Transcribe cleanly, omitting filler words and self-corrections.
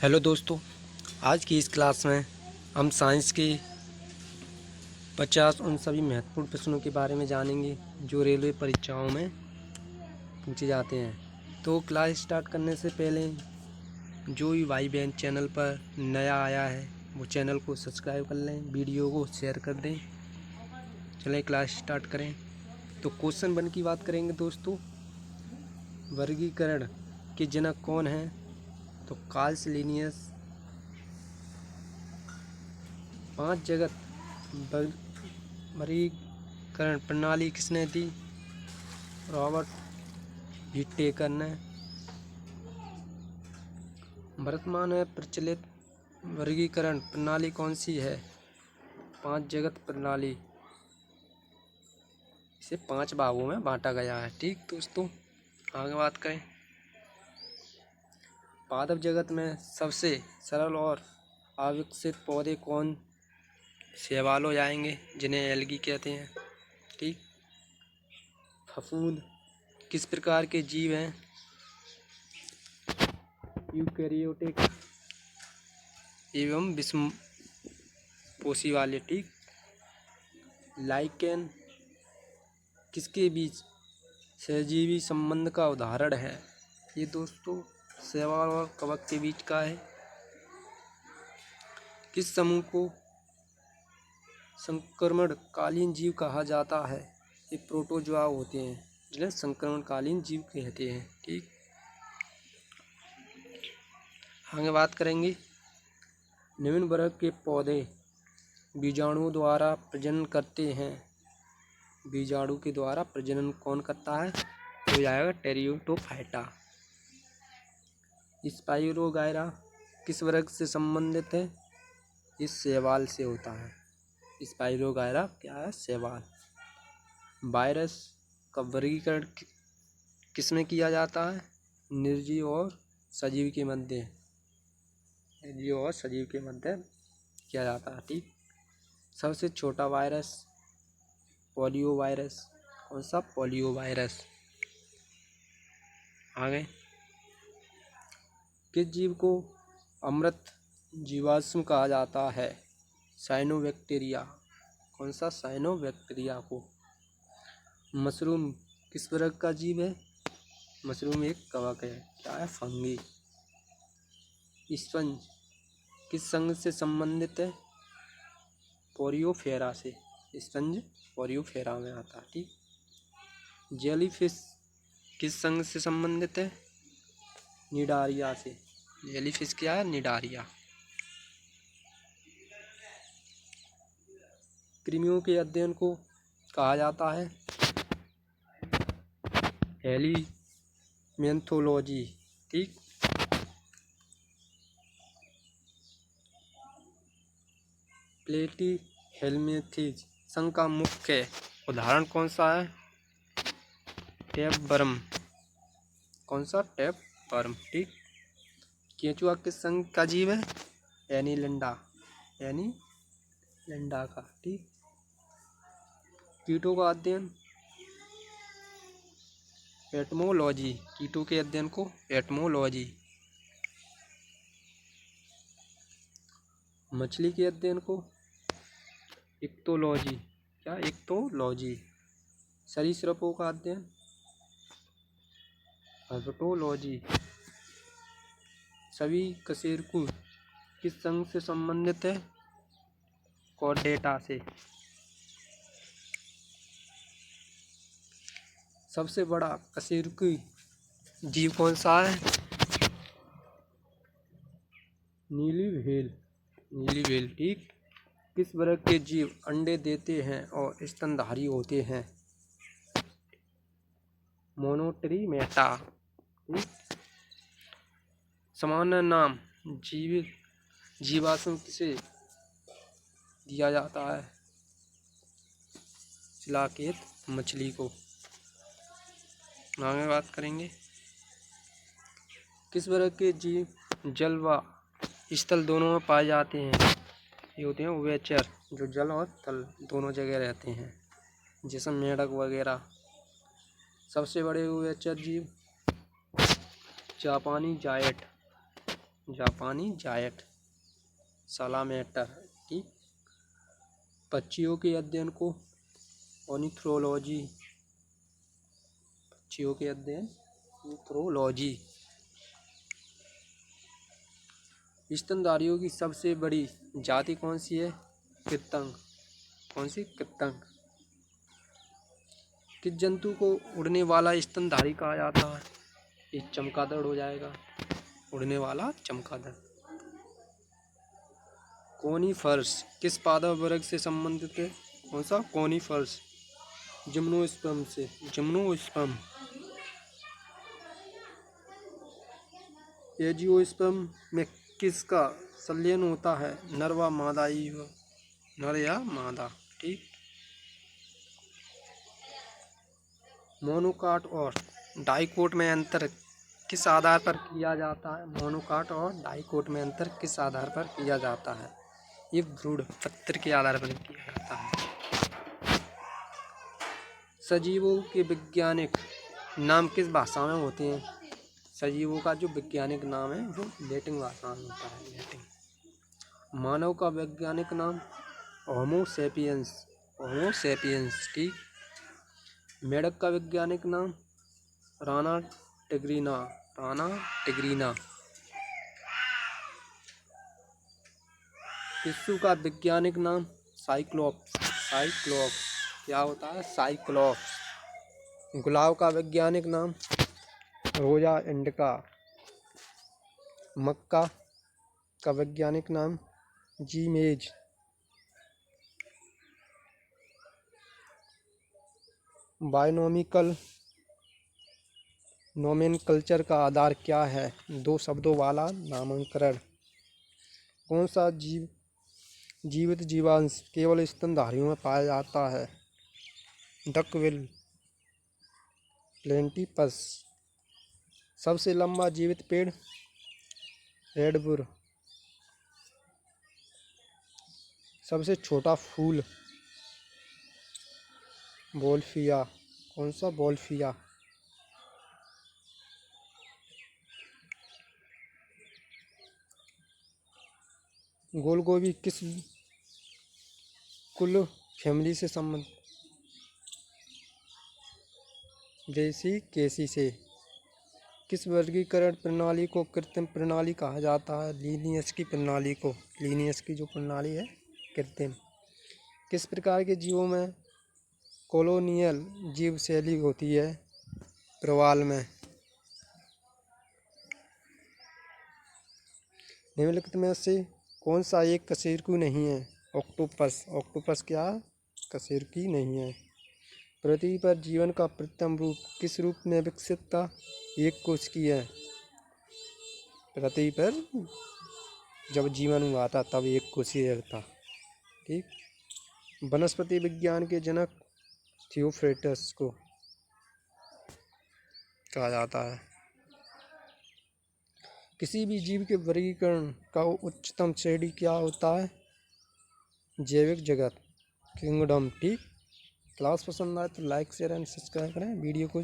Hello दोस्तों, आज की इस क्लास में हम साइंस के 50 उन सभी महत्वपूर्ण प्रश्नों के बारे में जानेंगे जो रेलवे परीक्षाओं में पूछे जाते हैं। तो क्लास स्टार्ट करने से पहले जो भी भाई बहन चैनल पर नया आया है वो चैनल को सब्सक्राइब कर लें, वीडियो को शेयर कर दें। चलें क्लास स्टार्ट करें। तो क्वेश्चन 1 की बात करेंगे दोस्तों। वर्गीकरण के जनक कौन हैं? तो कार्ल लिनियस। 5 जगत वर्गीकरण प्रणाली किसने दी? रॉबर्ट व्हिटेकर ने। वर्तमान में प्रचलित वर्गीकरण प्रणाली कौन सी है? 5 जगत प्रणाली। इसे 5 भागों में बांटा गया है। ठीक दोस्तों, आगे बात करें। पादप जगत में सबसे सरल और अविकसित पौधे कौन शैवाल हो जाएंगे, जिन्हें एल्गी कहते हैं। ठीक। फफूंद किस प्रकार के जीव हैं? यूकैरियोटिक एवं विषमपोषी वाले। ठीक। लाइकेन किसके बीच सहजीवी संबंध का उदाहरण है? ये दोस्तों शैवाल और कवक के बीच का है। किस समूह को संक्रमणकालीन जीव कहा जाता है? ये प्रोटोजोआ होते हैं जिन्हें संक्रमणकालीन जीव कहते हैं। ठीक। आगे बात करेंगे। निम्न वर्ग के पौधे बीजाणुओं द्वारा प्रजनन करते हैं। बीजाणु के द्वारा प्रजनन कौन करता है? हो जाएगा टेरिडोफाइटा। स्पाइरोगाइरा किस वर्ग से संबंधित है? इस शैवाल से होता है। स्पाइरोगाइरा क्या है? शैवाल। वायरस का वर्गीकरण किसमें किया जाता है? निर्जीव और सजीव के मध्य। निर्जीव और सजीव के मध्य किया जाता है। ठीक। सबसे छोटा वायरस पोलियो वायरस। कौन सा? Polio virus. आगे। किस जीव को अमृत जीवाश्म कहा जाता है? साइनोबैक्टीरिया। कौन सा? साइनोबैक्टीरिया को। मशरूम किस वर्ग का जीव है? मशरूम एक कवक है। क्या है? फंगी। स्पंज किस संघ से संबंधित है? पोरियोफेरा से। स्पंज पोरियोफेरा में आता है। ठीक। जेलीफिश किस संघ से संबंधित है? निडारिया से। जेलीफिश क्या है? निडारिया। कृमियों के अध्ययन को कहा जाता है हेलीमेंथोलॉजी। ठीक। प्लेटीहेल्मिंथेज संघ का मुख्य उदाहरण कौन सा है? टैपवर्म। कौन सा? टैपवर्म। ठीक। केंचुआ किस संघ का जीव है? एनीलिंडा। एनीलिंडा का। ठीक। कीटों का अध्ययन एटमोलॉजी। कीटों के अध्ययन को एटमोलॉजी। मछली के अध्ययन को इक्तोलॉजी। क्या? इक्तोलॉजी। सरीसृपों का अध्ययन हर्पेटोलॉजी। सभी कशेरुकी किस संघ से संबंधित है? कॉर्डेटा से। सबसे बड़ा कशेरुकी जीव कौन सा है? नीली व्हेल। नीली व्हेल। ठीक। किस वर्ग के जीव अंडे देते हैं और स्तनधारी होते हैं? मोनोट्रीमेटा। सामान्य नाम जीवाश्म किसे दिया जाता है? शिलाकेत मछली को। आगे बात करेंगे। किस वर्ग के जीव जल व स्थल दोनों में पाए जाते हैं? ये होते हैं उभयचर, जो जल और थल दोनों जगह रहते हैं, जैसे मेढक वगैरह। सबसे बड़े उभयचर जीव जापानी जायंट। जापानी जायट। सलामेटर, ठीक। पक्षियों के अध्ययन को ऑर्निथोलॉजी, पक्षियों के अध्ययन ऑर्निथोलॉजी। स्तनधारियों की सबसे बड़ी जाति कौन सी है? कृंतक। कौन सी? कृंतक। किस जंतु को उड़ने वाला स्तनधारी कहा जाता है? ये चमगादड़ हो जाएगा, उड़ने वाला चमगादड़। कोनिफर्स किस पादप वर्ग से संबंधित है? कौन सा? कोनिफर्स। जिम्नोस्पर्म से। जिम्नोस्पर्म। एंजियोस्पर्म में किसका संलयन होता है? नर व मादा। नर या मादा, ठीक। मोनोकाट और डाइकोट में अंतर किस आधार पर किया जाता है? मोनोकाट और डाइकोट में अंतर किस आधार पर किया जाता है? ये भ्रूण पत्र के आधार पर किया जाता है। सजीवों के वैज्ञानिक नाम किस भाषा में होते हैं? सजीवों का जो वैज्ञानिक नाम है वो लैटिन भाषा में होता है, लैटिन। मानव का वैज्ञानिक नाम होमो सेपियंस। होमो सेपियंस, ठीक। मेढक का वैज्ञानिक नाम राना टिग्रिना। राना टिग्रिना। पिस्सू का वैज्ञानिक नाम साइक्लोप्स। साइक्लोप्स। क्या होता है? साइक्लोप्स। गुलाब का वैज्ञानिक नाम रोजा इंडिका। मक्का का वैज्ञानिक नाम जीमेज। बायोनॉमिकल नोमेनक्लेचर का आधार क्या है? दो शब्दों वाला नामकरण। कौन सा जीवित जीवांश केवल स्तनधारियों में पाया जाता है? डकविल प्लेटिपस। सबसे लंबा जीवित पेड़ रेडबुर। सबसे छोटा फूल बोल्फिया। कौन सा? बोल्फिया। गोलगोभी किस कुल फैमिली से संबंधित? ब्रेसिकेसी से। किस वर्गीकरण प्रणाली को कृत्रिम प्रणाली कहा जाता है? लीनियस की प्रणाली को। लीनियस की जो प्रणाली है कृत्रिम। किस प्रकार के जीवों में कॉलोनियल जीव शैली होती है? प्रवाल में। निम्नलिखित में से कौन सा एक कशेरुकी नहीं है? ऑक्टोपस। ऑक्टोपस क्या? कशेरुकी नहीं है। पृथ्वी पर जीवन का प्रथम रूप किस रूप में विकसित था? एक कोशिकीय है। पृथ्वी पर जब जीवन हुआ था तब एक कोशिकीय था, ठीक। वनस्पति विज्ञान के जनक थियोफ्रेटस को कहा जाता है। किसी भी जीव के वर्गीकरण का उच्चतम श्रेणी क्या होता है? जैविक जगत, किंगडम, ठीक। क्लास पसंद आए तो लाइक शेयर एंड सब्सक्राइब करें वीडियो को।